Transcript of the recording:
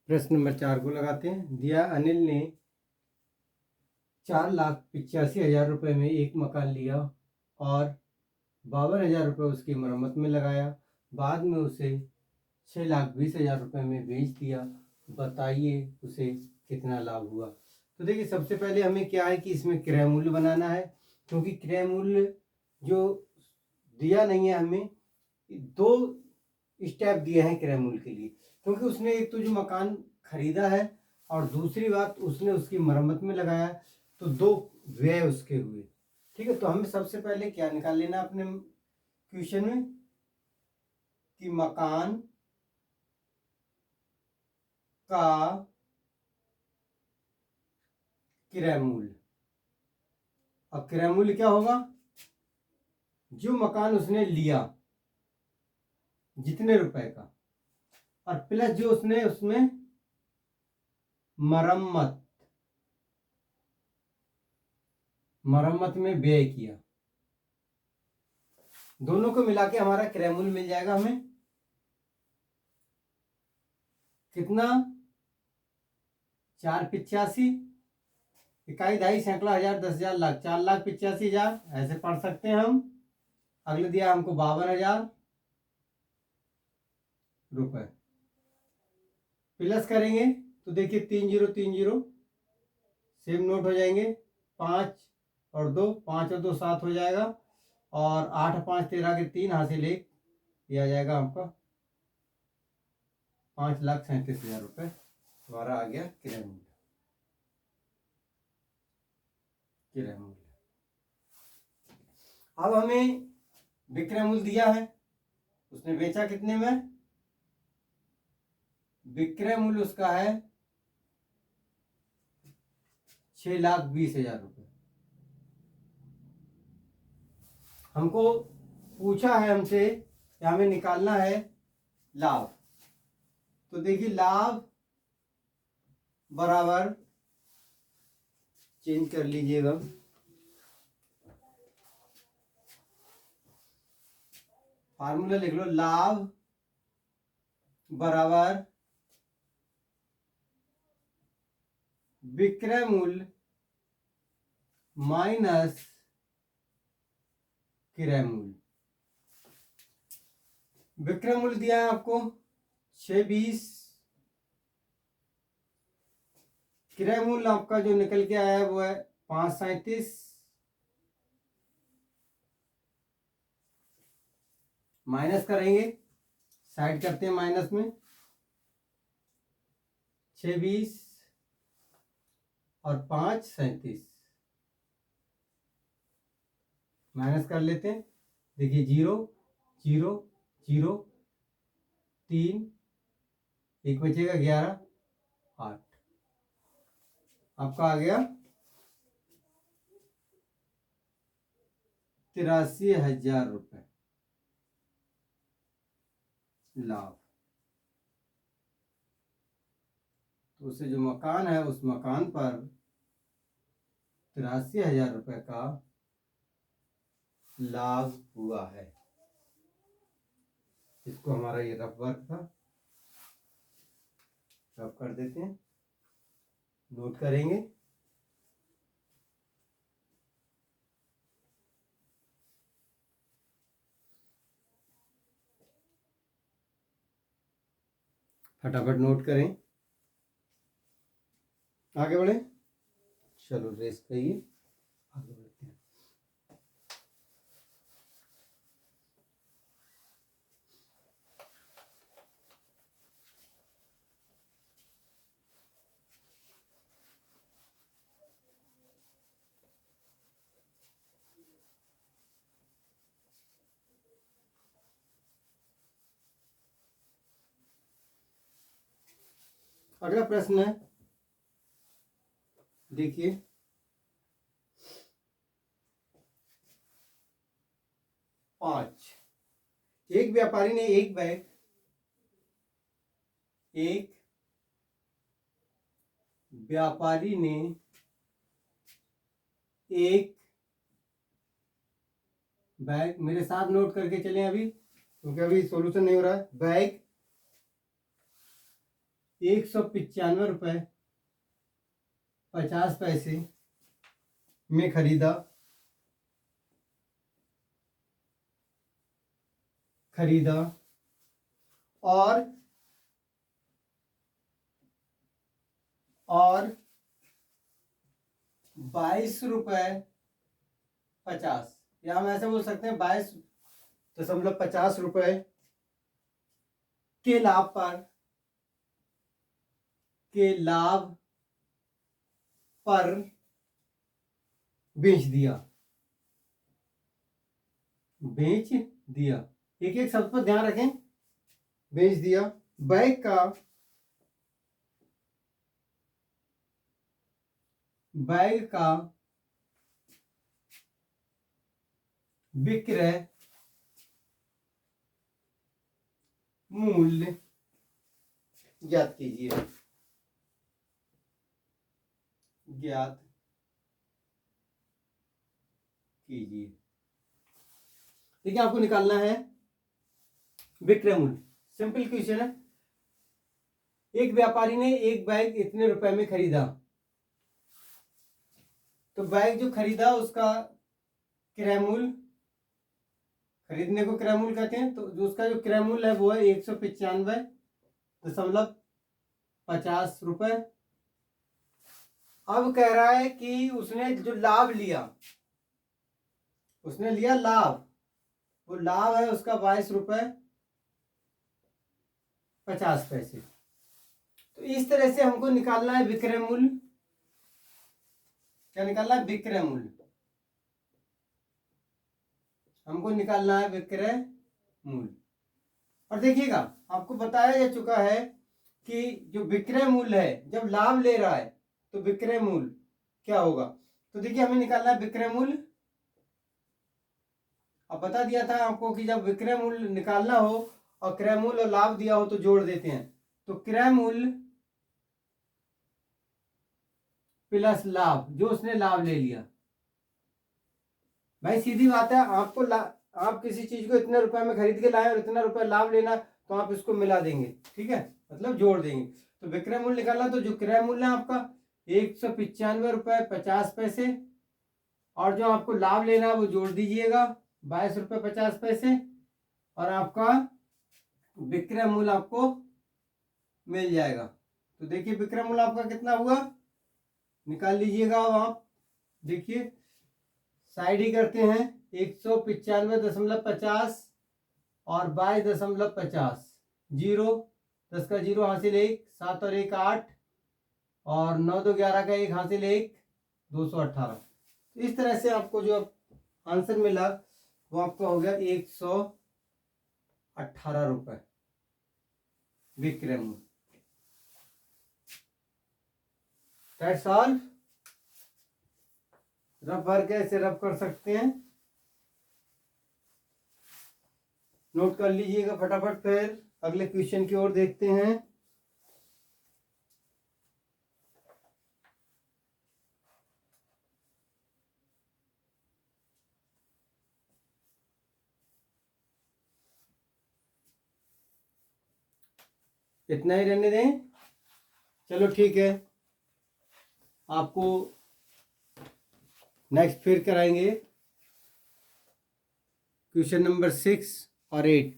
प्रश्न नंबर 4 को लगाते हैं। दिया अनिल ने 4,85,000 रुपये में एक मकान लिया और 52,000 रुपये उसकी मरम्मत में लगाया। बाद में उसे 6,20,000 रुपये में बेच दिया। बताइए उसे कितना लाभ हुआ। तो देखिए, सबसे पहले हमें क्या है कि इसमें क्रय मूल्य बनाना है, क्योंकि क्रय मूल्य जो दिया नहीं है हमें, 2 स्टेप दिए हैं क्रय मूल्य के लिए। क्योंकि उसने एक तो जो मकान खरीदा है और दूसरी बात उसने उसकी मरम्मत में लगाया, तो 2 व्यय उसके हुए। ठीक है, तो हमें सबसे पहले क्या निकाल लेना अपने क्वेश्चन में कि मकान का क्रय मूल्य। अब क्रय मूल्य क्या होगा? जो मकान उसने लिया जितने रुपए का, और प्लस जो उसने उसमें मरम्मत में व्यय किया, दोनों को मिला के हमारा क्रय मूल्य मिल जाएगा। हमें कितना? 4,85,000, इकाई, दहाई, सैकड़ा, हजार, 10,000, लाख, 4,85,000 ऐसे पढ़ सकते हैं हम। अगले दिया हमको 52,000 रुपए। प्लस करेंगे तो देखिए 3,030 सेम नोट हो जाएंगे। 5 और 2, 5 और 2 7 हो जाएगा, और 8 5 13 के 3 हासिल 1, ये आ जाएगा आपका 5,37,000 रुपये हमारा आ गया क्रय मूल्य। अब हमें विक्रय मूल्य दिया है, उसने बेचा कितने में? विक्रय मूल्य उसका है 6,20,000 रुपये। हमको पूछा है हमसे कि हमें निकालना है लाभ। तो देखिए, लाभ बराबर, चेंज कर लीजिएगा, फार्मूला लिख लो, लाभ बराबर विक्रय मूल्य माइनस क्रय मूल्य। विक्रय मूल्य दिया है आपको 6,20, क्रय मूल्य आपका जो निकल के आया है वो है 5,37। माइनस करेंगे, साइड करते हैं माइनस में, 6,20 और 5,37 माइनस कर लेते हैं। देखिए 0 0 0 3, एक बचेगा 11 8, आपका आ गया 83,000 रुपये लाभ। तो उसे जो मकान है उस मकान पर 83,000 रुपये का लाभ हुआ है। इसको हमारा ये रफ वर्क था, रफ कर देते हैं, नोट करेंगे। फटाफट नोट करें, आगे बढ़े। चलो रेस करिए, आगे बढ़ते हैं। अगला प्रश्न है, देखिए, पांच। एक व्यापारी ने एक बैग एक बैग, मेरे साथ नोट करके चलें अभी, क्योंकि अभी सॉल्यूशन नहीं हो रहा है। बैग 195 रुपये 50 पैसे में खरीदा और 22 रुपये 50, या हम ऐसे बोल सकते हैं 22.50 रुपये के लाभ पर बेच दिया। एक एक शब्द पर ध्यान रखें, बेच दिया। बैग का विक्रय मूल्य ज्ञात कीजिए। देखिए, आपको निकालना है विक्रय मूल्य। सिंपल क्वेश्चन है। एक व्यापारी ने एक बैग इतने रुपए में खरीदा, तो बैग जो खरीदा उसका क्रय मूल्य, खरीदने को क्रय मूल्य कहते हैं, तो जो उसका जो क्रय मूल्य है वो है 195.50 रुपए। अब कह रहा है कि उसने जो लाभ लिया, उसने लिया लाभ, वो लाभ है उसका 22.50 रुपए। तो इस तरह से हमको निकालना है विक्रय मूल्य। क्या निकालना है? विक्रय मूल्य। हमको निकालना है विक्रय मूल्य। और देखिएगा, आपको बताया जा चुका है कि जो विक्रय मूल्य है, जब लाभ ले रहा है तो विक्रय मूल्य क्या होगा। तो देखिए, हमें निकालना है विक्रय मूल्य। अब बता दिया था आपको कि जब विक्रय मूल्य निकालना हो और क्रय मूल्य और लाभ दिया हो तो जोड़ देते हैं। तो क्रय मूल्य प्लस लाभ, जो उसने लाभ ले लिया। भाई सीधी बात है, आप किसी चीज को इतने रुपए में खरीद के लाए और इतना रुपए लाभ लेना, तो आप इसको मिला देंगे, ठीक है, मतलब जोड़ देंगे। तो विक्रय मूल्य निकालना, तो जो क्रय मूल्य है आपका 195.50 रुपए, और जो आपको लाभ लेना है वो जोड़ दीजिएगा 22.50 रुपए, और आपका विक्रय मूल्य आपको मिल जाएगा। तो देखिए, विक्रय मूल्य आपका कितना हुआ, निकाल लीजिएगा। अब आप देखिए, साइड ही करते हैं। 195.50 और 22.50, 0, 10 का 0 हासिल 1, 7 और 1 8, और 9 2 11 का 1 हासिल 1, 218। इस तरह से आपको जो आंसर मिला वो आपका हो गया 118 रुपए विक्रय मूल्य। That's all. रफ भर के ऐसे रफ कर सकते हैं, नोट कर लीजिएगा फटाफट। फिर अगले क्वेश्चन की ओर देखते हैं। इतना ही रहने दें, चलो ठीक है, आपको नेक्स्ट फिर कराएंगे क्वेश्चन नंबर 6 और 8।